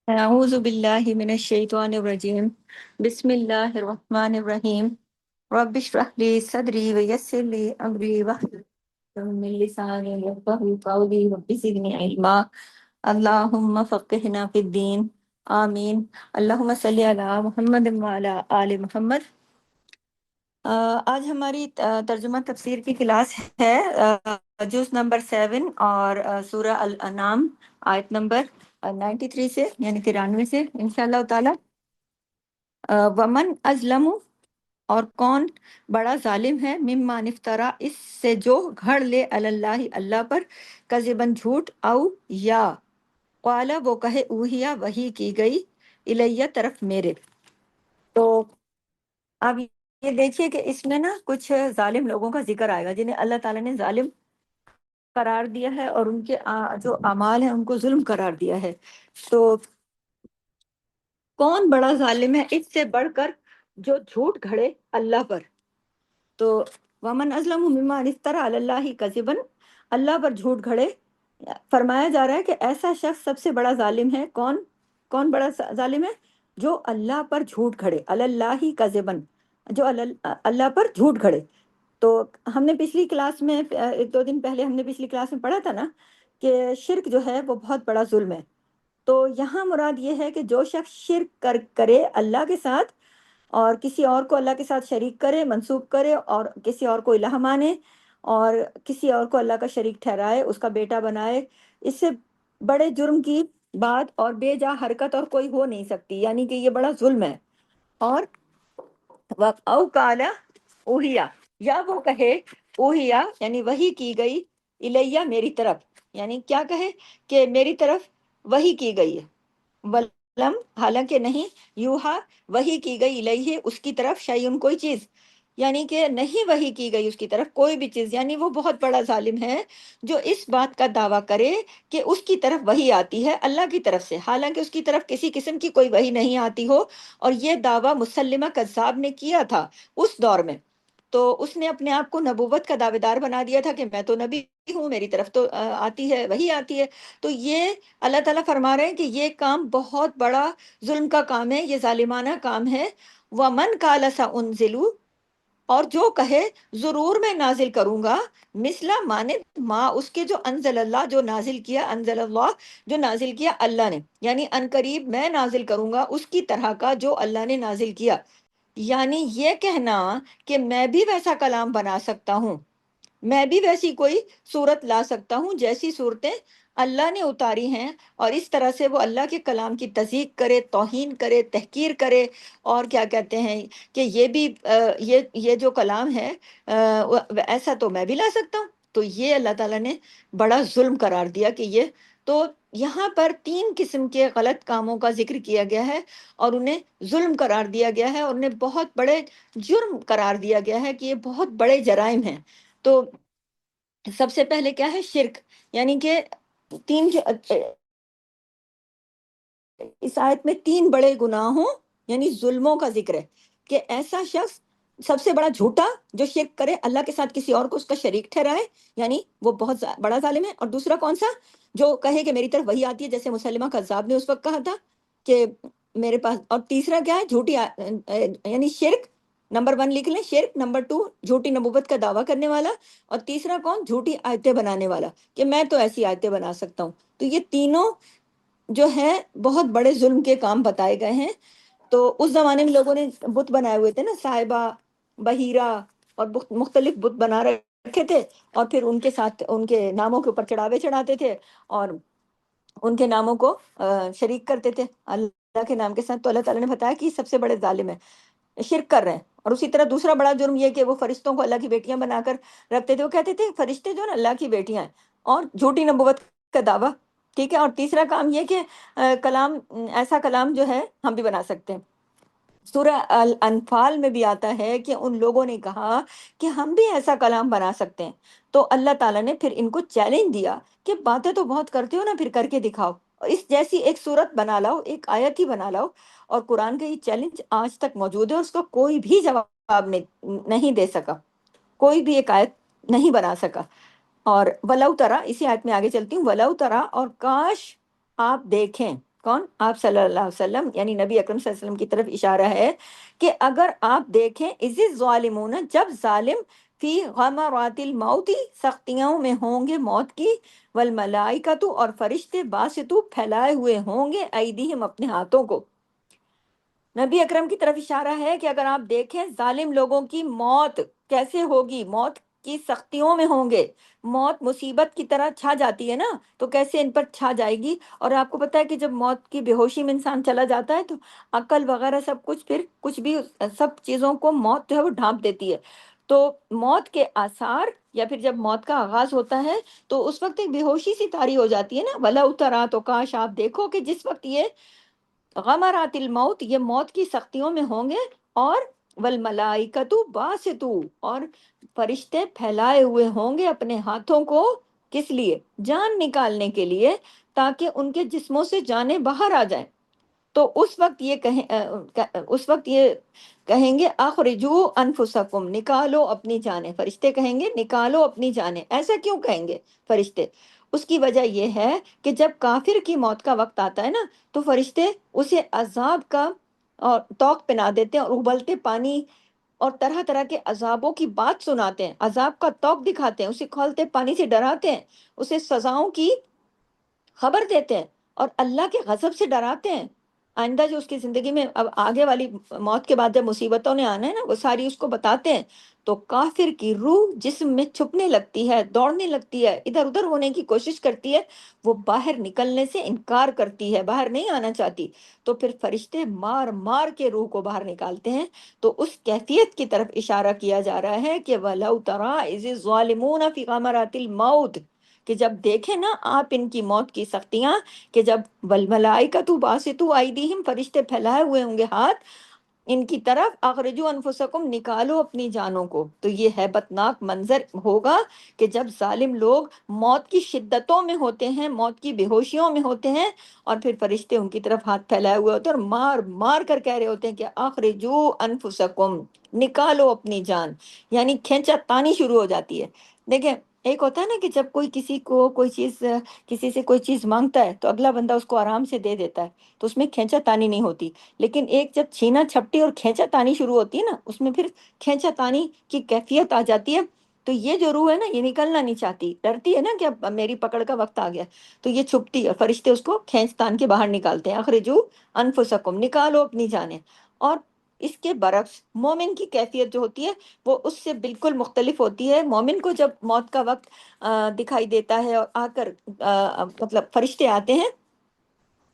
اعوذ باللہ من الشیطان الرجیم بسم اللہ الرحمن الرحیم رب اشرح لی صدری ویسر لی امری واحلل عقدۃ من لسانی یفقهوا قولی رب زدنی علما اللہم فقہنا فی الدین آمین اللہم صلی علی محمد وعلی آل محمد۔ آج ہماری ترجمہ تفسیر کی کلاس ہے، جز نمبر 7 اور سورہ الانعام آیت نمبر 93 سے یعنی 93 سے انشاءاللہ تعالی۔ ومن ازلم، اور کون بڑا ظالم ہے، ممن افترا، اس سے جو گھڑ لے اللہ اللہ پر، کذبن جھوٹ، او یا قالا وہ کہے، اوہیا وحی کی گئی، الیہ طرف میرے۔ تو اب یہ دیکھیے کہ اس میں نا کچھ ظالم لوگوں کا ذکر آئے گا جنہیں اللہ تعالیٰ نے ظالم قرار دیا ہے اور ان کے جو اعمال ہیں ان کو ظلم قرار دیا ہے۔ تو کون بڑا ظالم ہے اس سے بڑھ کر جو جھوٹ گھڑے اللہ پر؟ تو ومن ازلم ممن افترى علی اللہ کذبا، اللہ پر جھوٹ گھڑے۔ فرمایا جا رہا ہے کہ ایسا شخص سب سے بڑا ظالم ہے۔ کون بڑا ظالم ہے؟ جو اللہ پر جھوٹ گھڑے، علی اللہ کذبا، جو اللہ پر جھوٹ گھڑے۔ تو ہم نے پچھلی کلاس میں، ایک دو دن پہلے ہم نے پچھلی کلاس میں پڑھا تھا نا کہ شرک جو ہے وہ بہت بڑا ظلم ہے۔ تو یہاں مراد یہ ہے کہ جو شخص شرک کرے اللہ کے ساتھ، اور کسی اور کو اللہ کے ساتھ شریک کرے، منسوب کرے، اور کسی اور کو الہ مانے، اور کسی اور کو اللہ کا شریک ٹھہرائے، اس کا بیٹا بنائے، اس سے بڑے جرم کی بات اور بے جا حرکت اور کوئی ہو نہیں سکتی، یعنی کہ یہ بڑا ظلم ہے۔ اور او کالا اوہیا، یا وہ کہے، اوہیا یعنی وحی کی گئی، الیہ میری طرف، یعنی کیا کہے کہ میری طرف وحی کی گئی ہے، ولم حالانکہ نہیں، یوہا وحی کی گئی، الیہ اس کی طرف، شیئن کوئی چیز، یعنی کہ نہیں وحی کی گئی اس کی طرف کوئی بھی چیز، یعنی وہ بہت بڑا ظالم ہے جو اس بات کا دعویٰ کرے کہ اس کی طرف وحی آتی ہے اللہ کی طرف سے، حالانکہ اس کی طرف کسی قسم کی کوئی وحی نہیں آتی ہو۔ اور یہ دعویٰ مسلمہ کذاب نے کیا تھا اس دور میں، تو اس نے اپنے آپ کو نبوت کا دعوے دار بنا دیا تھا کہ میں تو نبی ہوں، میری طرف تو آتی ہے، وحی آتی ہے۔ تو یہ اللہ تعالیٰ فرما رہے ہیں کہ یہ کام بہت بڑا ظلم کا کام ہے، یہ ظالمانہ کام ہے۔ وَمَنْ قَالَ سَأُنزِلُ، اور جو کہے ضرور میں نازل کروں گا، مثلا مانند ما اس کے، جو انزل اللہ جو نازل کیا، انزل اللہ جو نازل کیا اللہ نے، یعنی ان قریب میں نازل کروں گا اس کی طرح کا جو اللہ نے نازل کیا۔ یعنی یہ کہنا کہ میں بھی ویسا کلام بنا سکتا ہوں، میں بھی ویسی کوئی صورت لا سکتا ہوں جیسی صورتیں اللہ نے اتاری ہیں، اور اس طرح سے وہ اللہ کے کلام کی تضییق کرے، توہین کرے، تحقیر کرے، اور کیا کہتے ہیں کہ یہ بھی یہ جو کلام ہے ایسا تو میں بھی لا سکتا ہوں۔ تو یہ اللہ تعالیٰ نے بڑا ظلم قرار دیا کہ یہ، تو یہاں پر 3 قسم کے غلط کاموں کا ذکر کیا گیا ہے، اور انہیں ظلم قرار دیا گیا ہے، اور انہیں بہت بڑے جرم قرار دیا گیا ہے کہ یہ بہت بڑے جرائم ہیں۔ تو سب سے پہلے کیا ہے؟ شرک، یعنی کہ تین، اس آیت میں 3 بڑے گناہوں یعنی ظلموں کا ذکر ہے کہ ایسا شخص سب سے بڑا جھوٹا جو شرک کرے، اللہ کے ساتھ کسی اور کو اس کا شریک ٹھہرائے، یعنی وہ بہت بڑا ظالم ہے۔ اور دوسرا کون سا؟ جو کہے کہ میری طرف وہی آتی ہے، جیسے مسلمہ کذاب نے اس وقت کہا تھا کہ میرے پاس۔ اور تیسرا کیا ہے؟ جھوٹی یعنی شرک، نمبر 1 لکھ لیں شرک، نمبر 2 جھوٹی نبوت کا دعویٰ کرنے والا، اور تیسرا کون؟ جھوٹی آیتیں بنانے والا، کہ میں تو ایسی آیتیں بنا سکتا ہوں۔ تو یہ تینوں جو ہے بہت بڑے ظلم کے کام بتائے گئے ہیں۔ تو اس زمانے میں لوگوں نے بت بنائے ہوئے تھے نا، صاحبہ، بحیرہ، اور مختلف بت بنا رکھے تھے، اور پھر ان کے ساتھ ان کے ناموں کے اوپر چڑھاوے چڑھاتے تھے، اور ان کے ناموں کو شریک کرتے تھے اللہ کے نام کے ساتھ۔ تو اللہ تعالیٰ نے بتایا کہ یہ سب سے بڑے ظالم ہیں، شرک کر رہے ہیں۔ اور اسی طرح دوسرا بڑا جرم یہ کہ وہ فرشتوں کو اللہ کی بیٹیاں بنا کر رکھتے تھے، وہ کہتے تھے فرشتے جو نا اللہ کی بیٹیاں ہیں، اور جھوٹی نبوت کا دعویٰ، ٹھیک ہے۔ اور تیسرا کام یہ کہ کلام، ایسا کلام جو ہے ہم بھی بنا سکتے ہیں۔ سورہ الانفال میں بھی آتا ہے کہ ان لوگوں نے کہا کہ ہم بھی ایسا کلام بنا سکتے ہیں، تو اللہ تعالیٰ نے پھر ان کو چیلنج دیا کہ باتیں تو بہت کرتے ہو نا، پھر کر کے دکھاؤ، اس جیسی ایک صورت بنا لاؤ، ایک آیت ہی بنا لاؤ۔ اور قرآن کا یہ چیلنج آج تک موجود ہے، اس کا کوئی بھی جواب نہیں دے سکا، کوئی بھی ایک آیت نہیں بنا سکا۔ اور ولو ترا، اسی آیت میں آگے چلتی ہوں، ولو ترا، اور کاش آپ دیکھیں، کون؟ آپ صلی اللہ علیہ وسلم، یعنی نبی اکرم صلی اللہ علیہ وسلم کی طرف اشارہ ہے کہ اگر آپ دیکھیں اسی ظالمون، جب ظالم فی غمرات الموت، سختیوں میں ہوں گے موت کی، والملائکۃ اور فرشتے باسطو پھیلائے ہوئے ہوں گے ایدیہم اپنے ہاتھوں کو، نبی اکرم کی طرف اشارہ ہے کہ اگر آپ دیکھیں ظالم لوگوں کی موت کیسے ہوگی، موت کی سختیوں میں ہوں گے، موت مصیبت کی طرح چھا جاتی ہے نا، تو کیسے ان پر چھا جائے گی۔ اور آپ کو پتہ ہے کہ جب موت کی بے ہوشی میں انسان چلا جاتا ہے تو عقل وغیرہ سب کچھ، پھر کچھ بھی سب چیزوں کو موت جو ہے وہ ڈھانپ دیتی ہے۔ تو موت کے آثار، یا پھر جب موت کا آغاز ہوتا ہے تو اس وقت ایک بے ہوشی سی طاری ہو جاتی ہے نا، ولا اترا، تو کاش آپ دیکھو کہ جس وقت یہ غمرات الموت، یہ موت کی سختیوں میں ہوں گے، اور والملائکۃ باسطو، اور فرشتے پھیلائے ہوئے ہوں گے اپنے ہاتھوں کو، کس لیے؟ جان نکالنے کے لیے، تاکہ ان کے جسموں سے جانیں باہر آ جائیں۔ تو اس وقت یہ اس وقت یہ کہیں گے اخرجو انفسکم، نکالو اپنی جانیں، فرشتے کہیں گے نکالو اپنی جانیں۔ ایسا کیوں کہیں گے فرشتے؟ اس کی وجہ یہ ہے کہ جب کافر کی موت کا وقت آتا ہے نا، تو فرشتے اسے عذاب کا اور توق پہنا دیتے ہیں، اور ابلتے پانی اور طرح طرح کے عذابوں کی بات سناتے ہیں، عذاب کا توق دکھاتے ہیں، اسے کھولتے پانی سے ڈراتے ہیں، اسے سزاؤں کی خبر دیتے ہیں، اور اللہ کے غضب سے ڈراتے ہیں۔ آئندہ جو اس کی زندگی میں اب آگے والی موت کے بعد جب مصیبتوں نے آنا ہے نا، وہ ساری اس کو بتاتے ہیں۔ تو کافر کی روح جسم میں چھپنے لگتی ہے، دوڑنے لگتی ہے، ادھر ادھر ہونے کی کوشش کرتی ہے، وہ باہر نکلنے سے انکار کرتی ہے، باہر نہیں آنا چاہتی۔ تو پھر فرشتے مار مار کے روح کو باہر نکالتے ہیں۔ تو اس کیفیت کی طرف اشارہ کیا جا رہا ہے کہ وَلَوْ تَرَىٰ إِذِ الظَّالِمُونَ فِي غَمَرَاتِ الْمَوْتِ، کہ جب دیکھیں نا آپ ان کی موت کی سختیاں، کہ جب والملائکۃ باسطوا ایدیہم، فرشتے پھیلائے ہوئے ہوں گے ہاتھ ان کی طرف، اخرجوا انفسکم، نکالو اپنی جانوں کو۔ تو یہ ہیبتناک منظر ہوگا کہ جب ظالم لوگ موت کی شدتوں میں ہوتے ہیں، موت کی بے ہوشیوں میں ہوتے ہیں، اور پھر فرشتے ان کی طرف ہاتھ پھیلائے ہوئے ہوتے ہیں اور مار مار کر کہہ رہے ہوتے ہیں کہ اخرجوا انفسکم، نکالو اپنی جان، یعنی کھینچا تانی شروع ہو جاتی ہے۔ دیکھیں، ایک ہوتا ہے نا کہ جب کوئی کسی کو کوئی چیز، کسی سے کوئی چیز مانگتا ہے تو اگلا بندہ اس کو آرام سے دے دیتا ہے، تو اس میں کھینچا تانی نہیں ہوتی۔ لیکن ایک جب چھینا چھپٹی اور کھینچا تانی شروع ہوتی ہے نا، اس میں پھر کھینچا تانی کی کیفیت آ جاتی ہے۔ تو یہ جو روح ہے نا، یہ نکلنا نہیں چاہتی، ڈرتی ہے نا کہ اب میری پکڑ کا وقت آ گیا، تو یہ چھپتی ہے، فرشتے اس کو کھینچ تان کے باہر نکالتے ہیں، اخرجو انفسکم، نکالو اپنی جانیں۔ اور اس کے برعکس مومن کی کیفیت جو ہوتی ہے وہ اس سے بالکل مختلف ہوتی ہے۔ مومن کو جب موت کا وقت دکھائی دیتا ہے اور آ کر مطلب فرشتے آتے ہیں،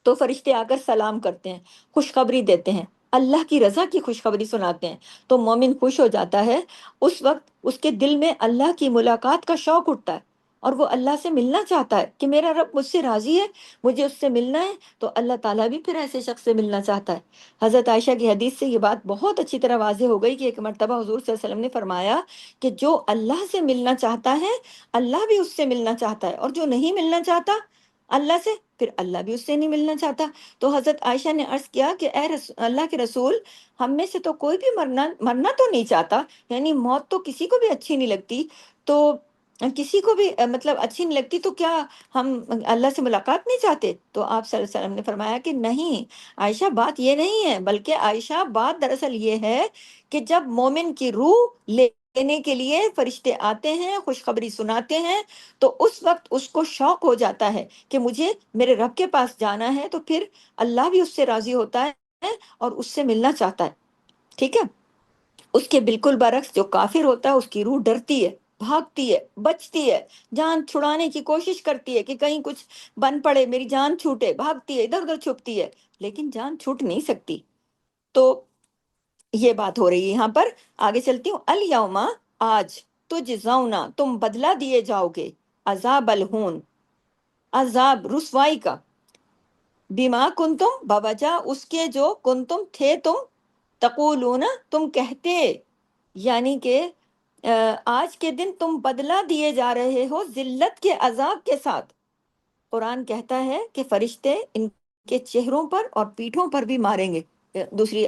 تو فرشتے آ کر سلام کرتے ہیں، خوشخبری دیتے ہیں، اللہ کی رضا کی خوشخبری سناتے ہیں، تو مومن خوش ہو جاتا ہے۔ اس وقت اس کے دل میں اللہ کی ملاقات کا شوق اٹھتا ہے، اور وہ اللہ سے ملنا چاہتا ہے کہ میرا رب مجھ سے راضی ہے، مجھے اس سے ملنا ہے۔ تو اللہ تعالیٰ بھی پھر ایسے شخص سے ملنا چاہتا ہے۔ حضرت عائشہ کی حدیث سے یہ بات بہت اچھی طرح واضح ہو گئی کہ ایک مرتبہ حضور صلی اللہ علیہ وسلم نے فرمایا کہ جو اللہ سے ملنا چاہتا ہے، اللہ بھی اس سے ملنا چاہتا ہے، اور جو نہیں ملنا چاہتا اللہ سے، پھر اللہ بھی اس سے نہیں ملنا چاہتا۔ تو حضرت عائشہ نے عرض کیا کہ اے اللہ کے رسول، ہم میں سے تو کوئی بھی مرنا تو نہیں چاہتا، یعنی موت تو کسی کو بھی اچھی نہیں لگتی، تو کسی کو بھی مطلب اچھی نہیں لگتی، تو کیا ہم اللہ سے ملاقات نہیں چاہتے؟ تو آپ صلی اللہ علیہ وسلم نے فرمایا کہ نہیں عائشہ، بات یہ نہیں ہے، بلکہ عائشہ بات دراصل یہ ہے کہ جب مومن کی روح لینے کے لیے فرشتے آتے ہیں، خوشخبری سناتے ہیں، تو اس وقت اس کو شوق ہو جاتا ہے کہ مجھے میرے رب کے پاس جانا ہے، تو پھر اللہ بھی اس سے راضی ہوتا ہے اور اس سے ملنا چاہتا ہے۔ ٹھیک ہے؟ اس کے بالکل برعکس جو کافر ہوتا ہے، اس کی روح ڈرتی ہے، بھاگتی ہے، بچتی ہے، جان چھڑانے کی کوشش کرتی ہے کہ کہیں کچھ بن پڑے، میری جان چھوٹے، بھاگتی ہے، ادھر ادھر چھپتی ہے، لیکن جان چھوٹ نہیں سکتی۔ تو یہ بات ہو رہی ہے یہاں پر۔ آگے چلتی ہوں، الیوم، آج، تجزونا، تم بدلہ دیے جاؤ گے، عذاب الہون، عذاب رسوائی کا، بیما کنتم، بوجہ اس کے جو کنتم تھے تم، تقولون تم کہتے، یعنی کہ آج کے دن تم بدلہ دیے جا رہے ہو ذلت کے عذاب کے ساتھ۔ قرآن کہتا ہے کہ فرشتے ان کے چہروں پر اور پیٹھوں پر بھی ماریں گے، دوسری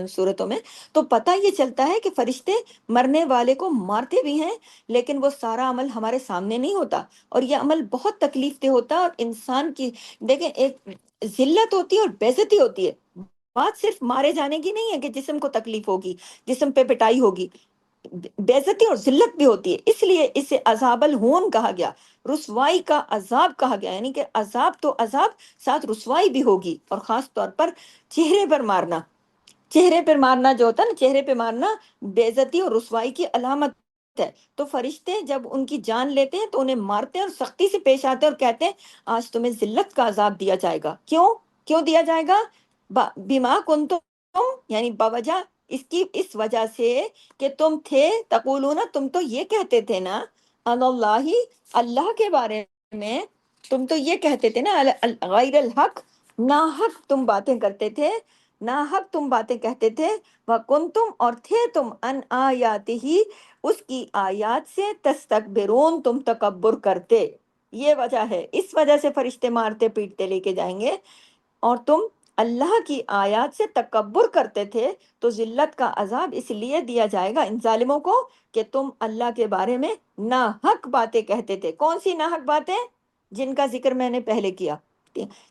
صورتوں میں، تو پتہ یہ چلتا ہے کہ فرشتے مرنے والے کو مارتے بھی ہیں، لیکن وہ سارا عمل ہمارے سامنے نہیں ہوتا، اور یہ عمل بہت تکلیف دہ ہوتا ہے، اور انسان کی دیکھیں ایک ذلت ہوتی ہے اور بےعزتی ہوتی ہے۔ بات صرف مارے جانے کی نہیں ہے کہ جسم کو تکلیف ہوگی، جسم پہ پٹائی ہوگی، بےعزتی اور ذلت بھی ہوتی ہے، اس لیے اسے عذاب الہون کہا گیا، رسوائی کا عذاب کہا گیا، یعنی کہ عذاب تو عذاب، ساتھ رسوائی بھی ہوگی، اور خاص طور پر چہرے پر مارنا، چہرے پر مارنا جو ہوتا ہے نا، چہرے پہ مارنا بے عزتی اور رسوائی کی علامت ہے۔ تو فرشتے جب ان کی جان لیتے ہیں تو انہیں مارتے ہیں اور سختی سے پیش آتے ہیں اور کہتے ہیں آج تمہیں ذلت کا عذاب دیا جائے گا۔ کیوں کیوں دیا جائے گا؟ بیما کنتم، یعنی بوجہ اس وجہ سے کہ تم تھے تقولون، تم تو یہ کہتے تھے نا، ان اللہ، اللہ کے بارے میں تم تو یہ کہتے تھے نا، غیر الحق، ناحق تم باتیں کرتے تھے، ناحق تم باتیں کہتے تھے، وَكُنْتُمْ، اور تھے تم، ان آیاتہ، اس کی آیات سے، تستکبرون، تم تکبر کرتے۔ یہ وجہ ہے، اس وجہ سے فرشتے مارتے پیٹتے لے کے جائیں گے، اور تم اللہ کی آیات سے تکبر کرتے تھے، تو ذلت کا عذاب اس لیے دیا جائے گا ان ظالموں کو کہ تم اللہ کے بارے میں ناحق باتیں کہتے تھے۔ کون سی ناحق باتیں؟ جن کا ذکر میں نے پہلے کیا،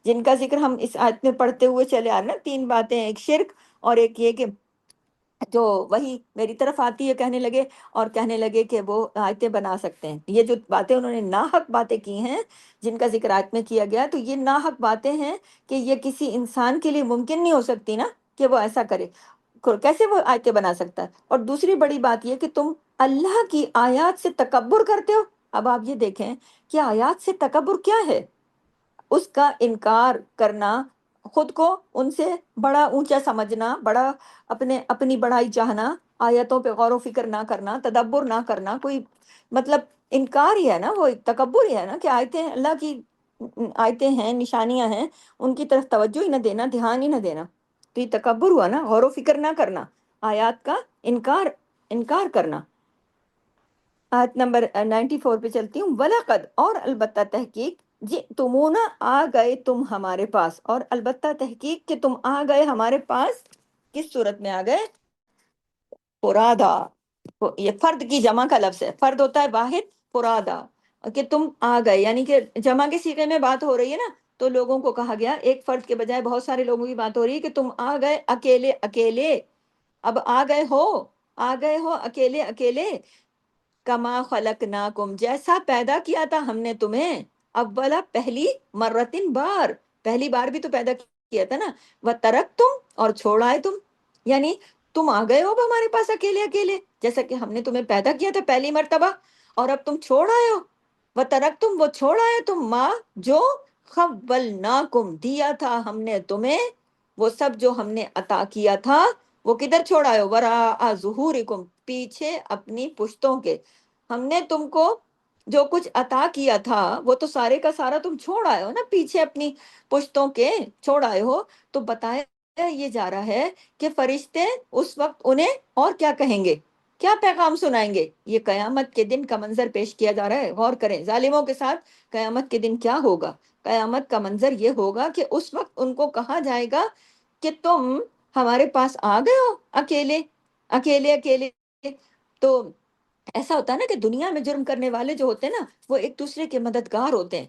جن کا ذکر ہم اس آیت میں پڑھتے ہوئے چلے آ رہے ہیں، تین باتیں، ایک شرک، اور ایک یہ کہ جو وہی میری طرف آتی ہے کہنے لگے، اور کہنے لگے کہ وہ آیتیں بنا سکتے ہیں۔ یہ جو باتیں انہوں نے ناحق باتیں کی ہیں، جن کا ذکر آیت میں کیا گیا، تو یہ ناحق باتیں ہیں کہ یہ کسی انسان کے لیے ممکن نہیں ہو سکتی نا کہ وہ ایسا کرے، کیسے وہ آیتیں بنا سکتا ہے؟ اور دوسری بڑی بات یہ کہ تم اللہ کی آیات سے تکبر کرتے ہو۔ اب آپ یہ دیکھیں کہ آیات سے تکبر کیا ہے؟ اس کا انکار کرنا، خود کو ان سے بڑا اونچا سمجھنا، بڑا اپنی بڑائی چاہنا، آیتوں پہ غور و فکر نہ کرنا، تدبر نہ کرنا، کوئی مطلب انکار ہی ہے نا، وہ ایک تکبر ہی ہے نا، کہ آیتیں اللہ کی آیتیں ہیں، نشانیاں ہیں، ان کی طرف توجہ ہی نہ دینا، دھیان ہی نہ دینا، تو یہ تکبر ہوا نا، غور و فکر نہ کرنا، آیات کا انکار کرنا۔ آیت نمبر 94 پہ چلتی ہوں۔ وَلَقَدْ، اور البتہ تحقیق، جئتمونا، آ گئے تم ہمارے پاس، اور البتہ تحقیق کہ تم آ گئے ہمارے پاس، کس صورت میں آ گئے؟ فرادا، یہ فرد کی جمع کا لفظ ہے، فرد ہوتا ہے واحد، فرادا، کہ تم آ گئے، یعنی کہ جمع کے صیغے میں بات ہو رہی ہے نا، تو لوگوں کو کہا گیا، ایک فرد کے بجائے بہت سارے لوگوں کی بات ہو رہی ہے کہ تم آ گئے اکیلے اکیلے، اب آ گئے ہو، آ گئے ہو اکیلے اکیلے، کما خلقناکم، جیسا پیدا کیا تھا ہم نے تمہیں، اولا، پہلی، مرتن، بار، پہلی بار بھی تو پیدا کیا تھا نا، وترکتم، اور چھوڑ آئے تم، یعنی تم آ گئے ہو اب ہمارے پاس اکیلے اکیلے، جیسا کہ ہم نے تمہیں پیدا کیا تھا پہلی مرتبہ، اور اب تم چھوڑ آئے ہو، وترکتم، وہ چھوڑ آئے تم، ماں، جو، خولناکم، دیا تھا ہم نے تمہیں، وہ سب جو ہم نے عطا کیا تھا، وہ کدھر چھوڑ آئے ہو؟ وراء ظہورکم، پیچھے اپنی پشتوں کے، ہم نے تم کو جو کچھ عطا کیا تھا وہ تو سارے کا سارا تم چھوڑ آئے ہو نا، پیچھے اپنی پشتوں کے چھوڑ آئے ہو۔ تو بتایا یہ جا رہا ہے کہ فرشتے اس وقت انہیں اور کیا کہیں گے، کیا پیغام سنائیں گے؟ یہ قیامت کے دن کا منظر پیش کیا جا رہا ہے، غور کریں، ظالموں کے ساتھ قیامت کے دن کیا ہوگا۔ قیامت کا منظر یہ ہوگا کہ اس وقت ان کو کہا جائے گا کہ تم ہمارے پاس آ گئے ہو اکیلے اکیلے اکیلے۔ تو ایسا ہوتا ہے نا کہ دنیا میں جرم کرنے والے جو ہوتے ہیں نا، وہ ایک دوسرے کے مددگار ہوتے ہیں،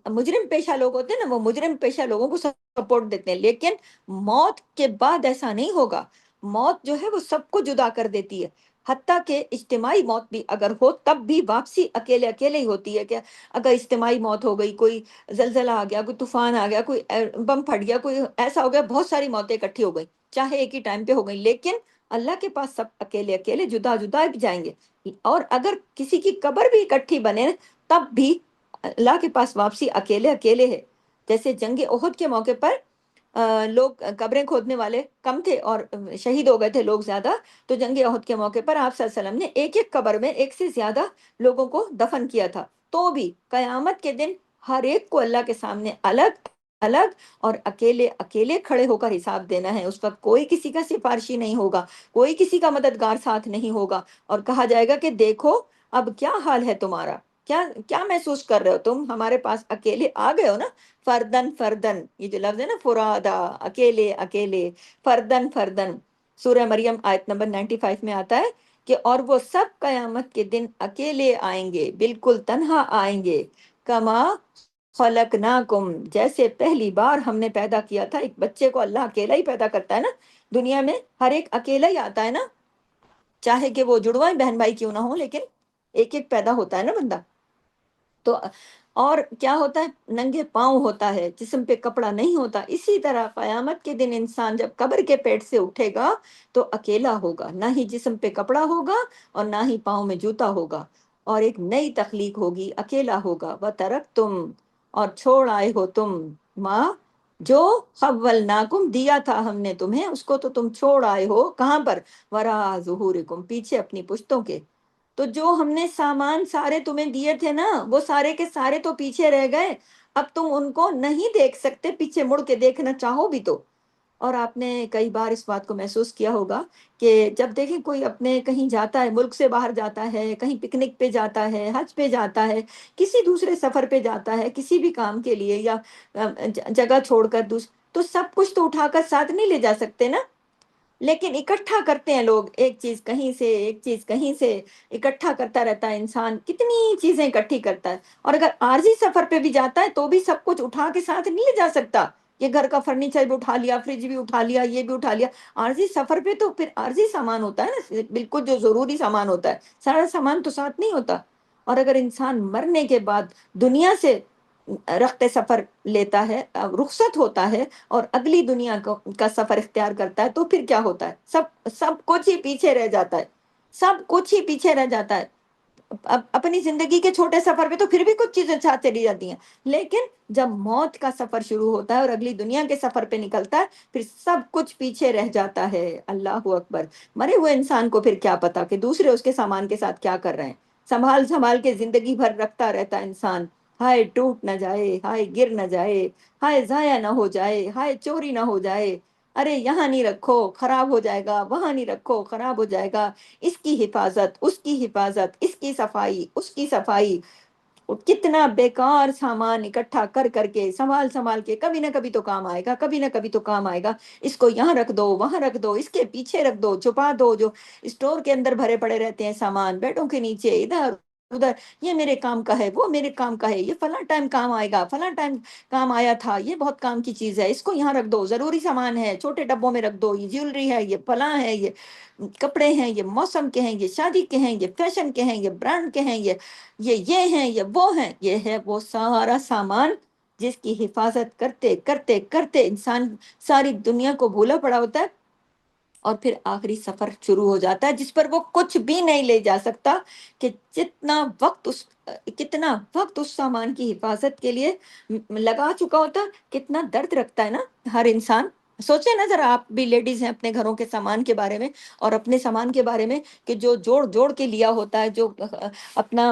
مجرم پیشہ لوگ ہوتے ہیں نا، وہ مجرم پیشہ لوگوں کو سپورٹ دیتے ہیں، لیکن موت کے بعد ایسا نہیں ہوگا، موت جو ہے وہ سب کو جدا کر دیتی ہے، حتیٰ کہ اجتماعی موت بھی اگر ہو تب بھی واپسی اکیلے اکیلے ہی ہوتی ہے، کہ اگر اجتماعی موت ہو گئی، کوئی زلزلہ آ گیا، کوئی طوفان آ گیا، کوئی بم پھٹ گیا، کوئی ایسا ہو گیا، بہت ساری موتیں اکٹھی ہو گئی، چاہے ایک ہی ٹائم پہ ہو گئی، لیکن اللہ کے پاس سب اکیلے اکیلے جدا جدا بھی جائیں گے، اور اگر کسی کی قبر بھی اکٹھی بنے تب بھی اللہ کے پاس واپسی اکیلے اکیلے ہے۔ جیسے جنگ احد کے موقع پر لوگ قبریں کھودنے والے کم تھے اور شہید ہو گئے تھے لوگ زیادہ، تو جنگ احد کے موقع پر آپ صلی اللہ علیہ وسلم نے ایک ایک قبر میں ایک سے زیادہ لوگوں کو دفن کیا تھا، تو بھی قیامت کے دن ہر ایک کو اللہ کے سامنے الگ الگ اور اکیلے اکیلے کھڑے ہو کر حساب دینا ہے۔ اس وقت کوئی کسی کا سفارشی نہیں ہوگا، کوئی کسی کا مددگار ساتھ نہیں ہوگا، اور کہا جائے گا کہ دیکھو اب کیا حال ہے تمہارا، کیا کیا محسوس کر رہے ہو تم؟ ہمارے پاس اکیلے آ گئے ہو نا، فردن فردن، یہ جو لفظ ہے نا، فرادا، اکیلے اکیلے، فردن فردن، سورہ مریم آیت نمبر 95 میں آتا ہے کہ اور وہ سب قیامت کے دن اکیلے آئیں گے، بالکل تنہا آئیں گے، کما خلقناکم، جیسے پہلی بار ہم نے پیدا کیا تھا۔ ایک بچے کو اللہ اکیلا ہی پیدا کرتا ہے نا، دنیا میں ہر ایک اکیلا ہی آتا ہے نا، چاہے کہ وہ جڑواں بہن بھائی کیوں نہ ہو، لیکن ایک ایک پیدا ہوتا ہے نا بندہ۔ تو اور کیا ہوتا ہے؟ ننگے پاؤں ہوتا ہے، جسم پہ کپڑا نہیں ہوتا۔ اسی طرح قیامت کے دن انسان جب قبر کے پیٹ سے اٹھے گا تو اکیلا ہوگا، نہ ہی جسم پہ کپڑا ہوگا اور نہ ہی پاؤں میں جوتا ہوگا، اور ایک نئی تخلیق ہوگی، اکیلا ہوگا۔ وَتَرَکْتُمْ، اور چھوڑ آئے ہو تم، ماں جو خولناکم، دیا تھا ہم نے تمہیں، اس کو تو تم چھوڑ آئے ہو کہاں پر؟ وراء ظہورکم، پیچھے اپنی پشتوں کے۔ تو جو ہم نے سامان سارے تمہیں دیے تھے نا، وہ سارے کے سارے تو پیچھے رہ گئے، اب تم ان کو نہیں دیکھ سکتے، پیچھے مڑ کے دیکھنا چاہو بھی تو۔ اور آپ نے کئی بار اس بات کو محسوس کیا ہوگا کہ جب دیکھیں کوئی اپنے کہیں جاتا ہے، ملک سے باہر جاتا ہے، کہیں پکنک پہ جاتا ہے، حج پہ جاتا ہے، کسی دوسرے سفر پہ جاتا ہے، کسی بھی کام کے لیے، یا جگہ چھوڑ کر تو سب کچھ تو اٹھا کر ساتھ نہیں لے جا سکتے نا، لیکن اکٹھا کرتے ہیں لوگ، ایک چیز کہیں سے ایک چیز کہیں سے، اکٹھا کرتا رہتا ہے انسان، کتنی چیزیں اکٹھی کرتا ہے۔ اور اگر عارضی سفر پہ بھی جاتا ہے تو بھی سب کچھ اٹھا کے ساتھ نہیں لے جا سکتا، یہ گھر کا فرنیچر بھی اٹھا لیا، فریج بھی اٹھا لیا، یہ بھی اٹھا لیا۔ عارضی سفر پہ تو پھر عارضی سامان ہوتا ہے نا، بالکل جو ضروری سامان ہوتا ہے، سارا سامان تو ساتھ نہیں ہوتا۔ اور اگر انسان مرنے کے بعد دنیا سے رخت سفر لیتا ہے، رخصت ہوتا ہے، اور اگلی دنیا کا سفر اختیار کرتا ہے، تو پھر کیا ہوتا ہے؟ سب کچھ ہی پیچھے رہ جاتا ہے، سب کچھ ہی پیچھے رہ جاتا ہے۔ اپنی زندگی کے چھوٹے سفر پہ تو پھر بھی کچھ چیزیں ساتھ چلی جاتی ہیں، لیکن جب موت کا سفر شروع ہوتا ہے اور اگلی دنیا کے سفر پہ نکلتا ہے، پھر سب کچھ پیچھے رہ جاتا ہے۔ اللہ اکبر! مرے ہوئے انسان کو پھر کیا پتا کہ دوسرے اس کے سامان کے ساتھ کیا کر رہے ہیں، سنبھال سنبھال کے زندگی بھر رکھتا رہتا ہے انسان، ہائے ٹوٹ نہ جائے، ہائے گر نہ جائے، ہائے ضائع نہ ہو جائے، ہائے چوری نہ ہو جائے، ارے یہاں نہیں رکھو خراب ہو جائے گا، وہاں نہیں رکھو خراب ہو جائے گا، اس کی حفاظت، اس کی حفاظت، اس کی صفائی، اس کی صفائی۔ اور کتنا بیکار سامان اکٹھا کر کر کے، سنبھال سنبھال کے، کبھی نہ کبھی تو کام آئے گا، کبھی نہ کبھی تو کام آئے گا، اس کو یہاں رکھ دو، وہاں رکھ دو، اس کے پیچھے رکھ دو، چھپا دو، جو اسٹور کے اندر بھرے پڑے رہتے ہیں سامان، بیڈوں کے نیچے، ادھر ادھر، یہ میرے کام کا ہے، وہ میرے کام کا ہے، یہ فلاں ٹائم کام آئے گا، فلاں ٹائم کام آیا تھا، یہ بہت کام کی چیز ہے، اس کو یہاں رکھ دو، ضروری سامان ہے چھوٹے ڈبوں میں رکھ دو، یہ جیولری ہے، یہ فلاں ہے، یہ کپڑے ہیں، یہ موسم کے ہیں، یہ شادی کے ہیں، یہ فیشن کے ہیں، یہ برانڈ کے ہیں، یہ ہیں، یہ وہ ہیں، یہ ہے وہ سارا سامان جس کی حفاظت کرتے کرتے کرتے انسان ساری دنیا کو بھولا پڑا ہوتا ہے، اور پھر آخری سفر شروع ہو جاتا ہے جس پر وہ کچھ بھی نہیں لے جا سکتا، کہ کتنا وقت اس سامان کی حفاظت کے لیے لگا چکا ہوتا، کتنا درد رکھتا ہے نا ہر انسان۔ سوچیں نا ذرا، آپ بھی لیڈیز ہیں، اپنے گھروں کے سامان کے بارے میں اور اپنے سامان کے بارے میں، کہ جو جوڑ جوڑ کے لیا ہوتا ہے، جو اپنا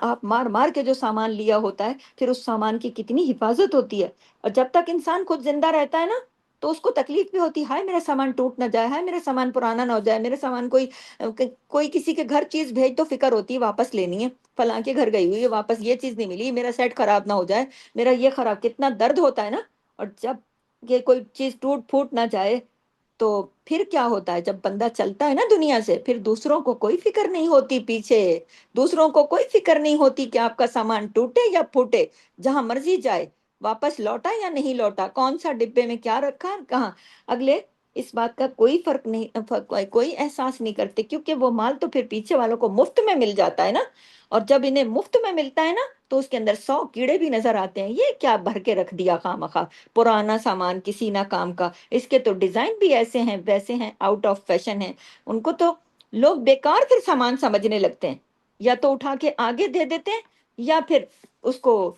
آپ مار مار کے جو سامان لیا ہوتا ہے، پھر اس سامان کی کتنی حفاظت ہوتی ہے۔ اور جب تک انسان خود زندہ رہتا ہے نا، تو اس کو تکلیف بھی ہوتی ہے، ہائے میرا سامان ٹوٹ نہ جائے، ہائے میرا سامان پرانا نہ ہو جائے، میرے سامان کوئی کسی کے گھر چیز بھیج تو فکر ہوتی ہے واپس لینی ہے، فلاں کے گھر گئی ہوئی ہے، واپس یہ چیز نہیں ملی، میرا سیٹ خراب نہ ہو جائے، میرا یہ خراب، کتنا درد ہوتا ہے نا۔ اور جب یہ کوئی چیز ٹوٹ پھوٹ نہ جائے تو پھر کیا ہوتا ہے؟ جب بندہ چلتا ہے نا دنیا سے، پھر دوسروں کو کوئی فکر نہیں ہوتی، پیچھے دوسروں کو کوئی فکر نہیں ہوتی کہ آپ کا سامان ٹوٹے یا پھوٹے، جہاں مرضی جائے، واپس لوٹا یا نہیں لوٹا، کون سا ڈبے میں کیا رکھا، کہاں، اگلے اس بات کا کوئی فرق نہیں، کوئی احساس نہیں کرتے، کیونکہ وہ مال تو پھر پیچھے والوں کو مفت میں مل جاتا ہے نا۔ اور جب انہیں مفت میں ملتا ہے نا، تو اس کے اندر 100 کیڑے بھی نظر آتے ہیں، یہ کیا بھر کے رکھ دیا خواہ مخواہ، پرانا سامان کسی نہ کام کا، اس کے تو ڈیزائن بھی ایسے ہیں ویسے ہیں، آؤٹ آف فیشن ہیں، ان کو تو لوگ بیکار پھر سامان سمجھنے لگتے ہیں، یا تو اٹھا کے آگے دے دیتے ہیں، یا پھر اس کو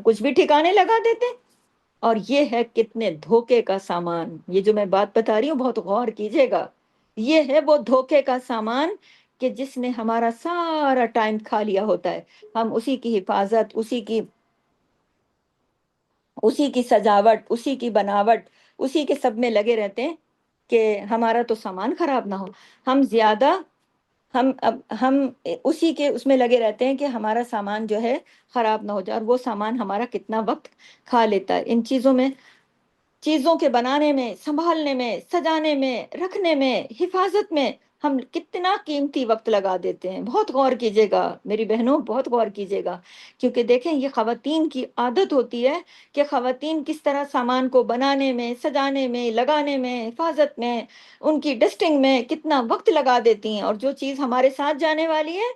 کچھ بھی ٹھکانے لگا دیتے ہیں۔ اور یہ ہے کتنے دھوکے کا سامان، یہ جو میں بات بتا رہی ہوں بہت غور کیجئے گا، یہ ہے وہ دھوکے کا سامان کہ جس نے ہمارا سارا ٹائم کھا لیا ہوتا ہے، ہم اسی کی حفاظت، اسی کی سجاوٹ، اسی کی بناوٹ، اسی کے سب میں لگے رہتے ہیں کہ ہمارا تو سامان خراب نہ ہو۔ ہم زیادہ ہم اسی کے اس میں لگے رہتے ہیں کہ ہمارا سامان جو ہے خراب نہ ہو جائے، اور وہ سامان ہمارا کتنا وقت کھا لیتا ہے ان چیزوں میں، چیزوں کے بنانے میں، سنبھالنے میں، سجانے میں، رکھنے میں، حفاظت میں ہم کتنا قیمتی وقت لگا دیتے ہیں۔ بہت غور کیجیے گا میری بہنوں، بہت غور کیجیے گا، کیونکہ دیکھیں یہ خواتین کی عادت ہوتی ہے کہ خواتین کس طرح سامان کو بنانے میں، سجانے میں، لگانے میں، حفاظت میں، ان کی ڈسٹنگ میں کتنا وقت لگا دیتی ہیں، اور جو چیز ہمارے ساتھ جانے والی ہے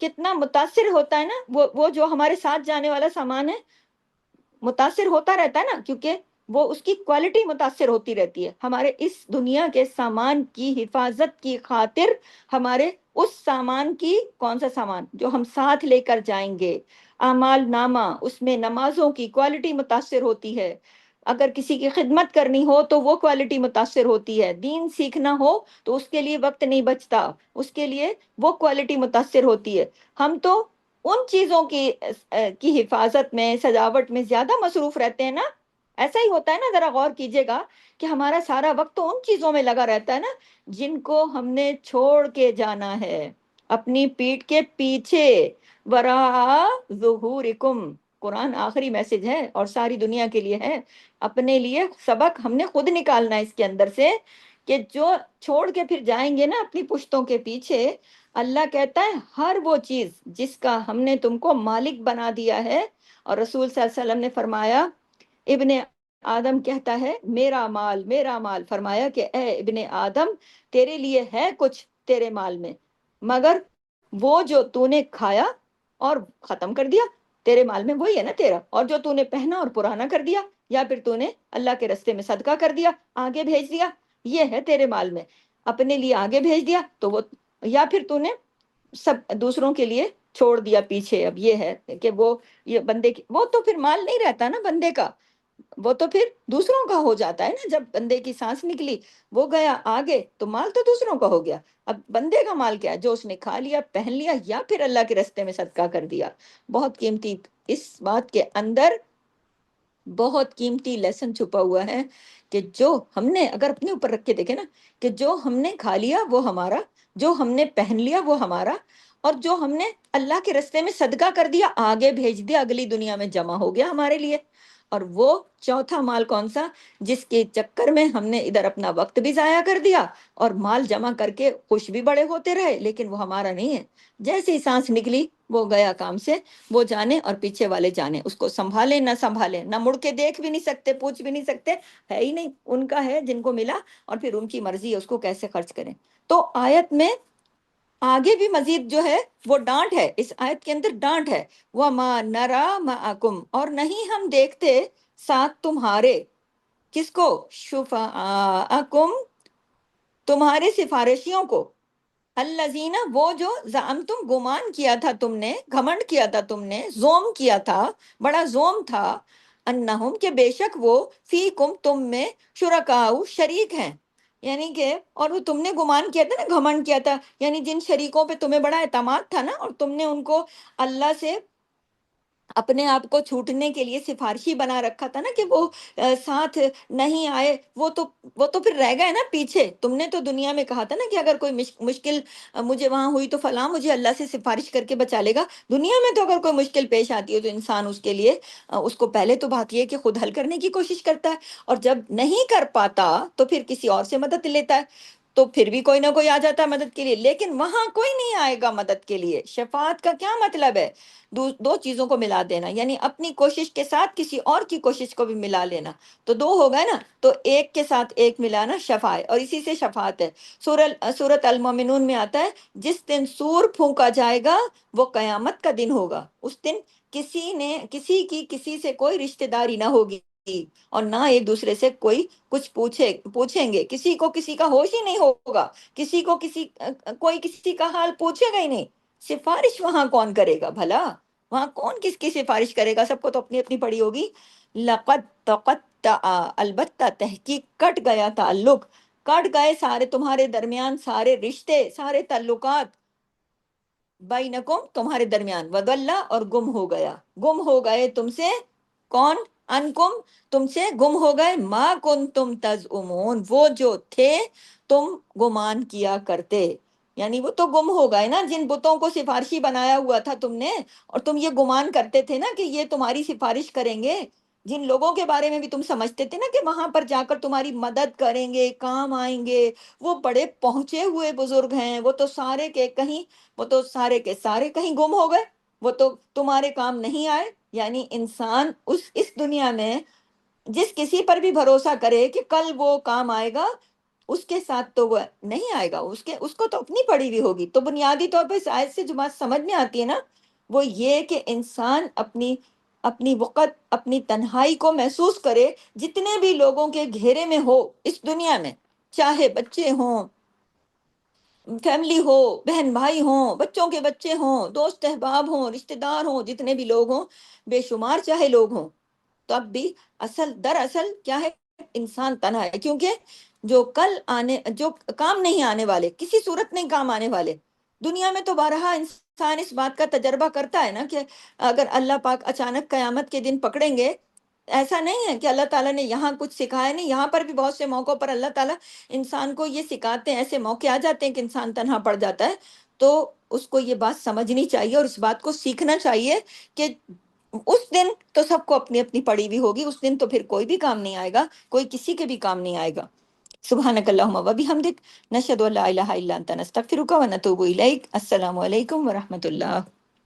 کتنا متاثر ہوتا ہے نا، وہ جو ہمارے ساتھ جانے والا سامان ہے متاثر ہوتا رہتا ہے نا، کیونکہ وہ اس کی کوالٹی متاثر ہوتی رہتی ہے۔ ہمارے اس دنیا کے سامان کی حفاظت کی خاطر ہمارے اس سامان کی، کون سا سامان جو ہم ساتھ لے کر جائیں گے، اعمال نامہ، اس میں نمازوں کی کوالٹی متاثر ہوتی ہے، اگر کسی کی خدمت کرنی ہو تو وہ کوالٹی متاثر ہوتی ہے، دین سیکھنا ہو تو اس کے لیے وقت نہیں بچتا، اس کے لیے وہ کوالٹی متاثر ہوتی ہے۔ ہم تو ان چیزوں کی حفاظت میں، سجاوٹ میں زیادہ مصروف رہتے ہیں نا، ایسا ہی ہوتا ہے نا، ذرا غور کیجئے گا کہ ہمارا سارا وقت تو ان چیزوں میں لگا رہتا ہے نا جن کو ہم نے چھوڑ کے جانا ہے اپنی پیٹھ کے پیچھے، وراء ظہورکم، قرآن آخری میسج ہے اور ساری دنیا کے لیے ہے، اپنے لیے سبق ہم نے خود نکالنا ہے اس کے اندر سے، کہ جو چھوڑ کے پھر جائیں گے نا اپنی پشتوں کے پیچھے، اللہ کہتا ہے ہر وہ چیز جس کا ہم نے تم کو مالک بنا دیا ہے، اور رسول صلی اللہ علیہ وسلم نے فرمایا، ابن آدم کہتا ہے میرا مال میرا مال، فرمایا کہ اے ابن آدم تیرے لیے ہے کچھ تیرے مال میں، مگر وہ جو تو نے کھایا اور ختم کر دیا، تیرے مال میں وہی ہے نا تیرا، اور جو تو نے پہنا اور پرانا کر دیا، یا پھر تو نے اللہ کے رستے میں صدقہ کر دیا، آگے بھیج دیا، یہ ہے تیرے مال میں، اپنے لیے آگے بھیج دیا تو وہ، یا پھر تو نے سب دوسروں کے لیے چھوڑ دیا پیچھے۔ اب یہ ہے کہ وہ، یہ بندے کی، وہ تو پھر مال نہیں رہتا نا بندے کا، وہ تو پھر دوسروں کا ہو جاتا ہے نا، جب بندے کی سانس نکلی وہ گیا آگے تو مال تو دوسروں کا ہو گیا، اب بندے کا مال کیا ہے؟ جو اس نے کھا لیا، پہن لیا، یا پھر اللہ کے رستے میں صدقہ کر دیا۔ بہت قیمتی، اس بات کے اندر بہت قیمتی لیسن چھپا ہوا ہے، کہ جو ہم نے اگر اپنے اوپر رکھ کے دیکھیں نا، کہ جو ہم نے کھا لیا وہ ہمارا، جو ہم نے پہن لیا وہ ہمارا، اور جو ہم نے اللہ کے رستے میں صدقہ کر دیا، آگے بھیج دیا، اگلی دنیا میں جمع ہو گیا ہمارے لیے۔ اور وہ چوتھا مال کون سا؟ جس کے چکر میں ہم نے ادھر اپنا وقت بھی ضائع کر دیا اور مال جمع کر کے خوش بھی بڑے ہوتے رہے، لیکن وہ ہمارا نہیں ہے، جیسی سانس نکلی وہ گیا کام سے، وہ جانے اور پیچھے والے جانے، اس کو سنبھالے نہ سنبھالے، نہ مڑ کے دیکھ بھی نہیں سکتے، پوچھ بھی نہیں سکتے، ہے ہی نہیں، ان کا ہے جن کو ملا، اور پھر ان کی مرضی ہے اس کو کیسے خرچ کریں۔ تو آیت میں آگے بھی مزید جو ہے وہ ڈانٹ ہے، اس آیت کے اندر ڈانٹ ہے، وَمَا نَرَا مَعَكُمْ، اور نہیں ہم دیکھتے ساتھ تمہارے، کس کو؟ شفعاءکم، تمہارے سفارشیوں کو، الذین، وہ جو زعمتم، گمان کیا تھا تم نے، گھمنڈ کیا تھا تم نے، زوم کیا تھا، بڑا زوم تھا، انہم، کہ بے شک وہ، فیکم، تم میں، شرکاؤ، شریک ہیں، یعنی کہ، اور وہ تم نے گمان کیا تھا نا، گھمنڈ کیا تھا، یعنی جن شریکوں پہ تمہیں بڑا اعتماد تھا نا، اور تم نے ان کو اللہ سے اپنے آپ کو چھوٹنے کے لیے سفارشی بنا رکھا تھا نا، کہ وہ ساتھ نہیں آئے، وہ تو پھر رہ گئے نا پیچھے۔ تم نے تو دنیا میں کہا تھا نا کہ اگر کوئی مشکل مجھے وہاں ہوئی تو فلاں مجھے اللہ سے سفارش کر کے بچا لے گا۔ دنیا میں تو اگر کوئی مشکل پیش آتی ہے تو انسان اس کے لیے اس کو پہلے تو بات یہ ہے کہ خود حل کرنے کی کوشش کرتا ہے، اور جب نہیں کر پاتا تو پھر کسی اور سے مدد لیتا ہے، تو پھر بھی کوئی نہ کوئی آ جاتا ہے مدد کے لیے، لیکن وہاں کوئی نہیں آئے گا مدد کے لیے۔ شفاعت کا کیا مطلب ہے؟ دو چیزوں کو ملا دینا، یعنی اپنی کوشش کے ساتھ کسی اور کی کوشش کو بھی ملا لینا، تو دو ہو گئے نا، تو ایک کے ساتھ ایک ملانا شفاعت، اور اسی سے شفاعت ہے۔ سورۃ المومنون میں آتا ہے، جس دن سور پھونکا جائے گا وہ قیامت کا دن ہوگا، اس دن کسی کی کسی سے کوئی رشتہ داری نہ ہوگی، اور نہ ایک دوسرے سے کوئی کچھ پوچھیں گے، کسی کو کسی کا ہوش ہی نہیں ہوگا، کسی کو کوئی کسی کا حال پوچھے گا ہی نہیں، سفارش وہاں کون کرے گا بھلا؟ وہاں کون کس کی سفارش کرے گا؟ سب کو تو اپنی اپنی پڑی ہوگی۔ لقد تقطع، البتہ تحقیق، کٹ گیا تعلق، کٹ گئے سارے تمہارے درمیان سارے رشتے، سارے تعلقات، بینکم، تمہارے درمیان، وضل، اور گم ہو گیا، گم ہو گئے تم سے، کون؟ انکم، تم سے گم ہو گئے، ما کنتم تزعمون، وہ جو تھے تم گمان کیا کرتے، یعنی وہ تو گم ہو گئے نا، جن بتوں کو سفارشی بنایا ہوا تھا تم نے، اور تم یہ گمان کرتے تھے نا کہ یہ تمہاری سفارش کریں گے، جن لوگوں کے بارے میں بھی تم سمجھتے تھے نا کہ وہاں پر جا کر تمہاری مدد کریں گے، کام آئیں گے، وہ بڑے پہنچے ہوئے بزرگ ہیں، وہ تو سارے کے کہیں، وہ تو سارے کے سارے کہیں گم ہو گئے، وہ تو تمہارے کام نہیں آئے۔ یعنی انسان اس دنیا میں جس کسی پر بھی بھروسہ کرے کہ کل وہ کام آئے گا، اس کے ساتھ تو وہ نہیں آئے گا، اس کو تو اپنی پڑی ہوئی ہوگی۔ تو بنیادی طور پہ اس آیت سے جو بات سمجھ میں آتی ہے نا، وہ یہ کہ انسان اپنی وقت، اپنی تنہائی کو محسوس کرے، جتنے بھی لوگوں کے گھیرے میں ہو اس دنیا میں، چاہے بچے ہوں، فیملی ہو، بہن بھائی ہوں، بچوں کے بچے ہوں، دوست احباب ہوں، رشتہ دار ہوں، جتنے بھی لوگ ہوں، بے شمار چاہے لوگ ہوں، تب بھی دراصل کیا ہے، انسان تنہا ہے، کیونکہ جو کام نہیں آنے والے، کسی صورت نہیں کام آنے والے، دنیا میں تو بارہا انسان اس بات کا تجربہ کرتا ہے نا کہ اگر اللہ پاک اچانک قیامت کے دن پکڑیں گے، ایسا نہیں ہے کہ اللہ تعالیٰ نے یہاں کچھ سکھایا نہیں، یہاں پر بھی بہت سے موقعوں پر اللہ تعالیٰ انسان کو یہ سکھاتے ہیں، ایسے موقع آ جاتے ہیں کہ انسان تنہا پڑ جاتا ہے، تو اس کو یہ بات سمجھنی چاہیے اور اس بات کو سیکھنا چاہیے کہ اس دن تو سب کو اپنی اپنی پڑی ہوئی ہوگی، اس دن تو پھر کوئی بھی کام نہیں آئے گا، کوئی کسی کے بھی کام نہیں آئے گا۔ سبحانک اللہم و بحمدک، نشہد ان لا الہ الا انت، نستغفرک و نتوب الیک۔ السلام علیکم ورحمۃ اللہ۔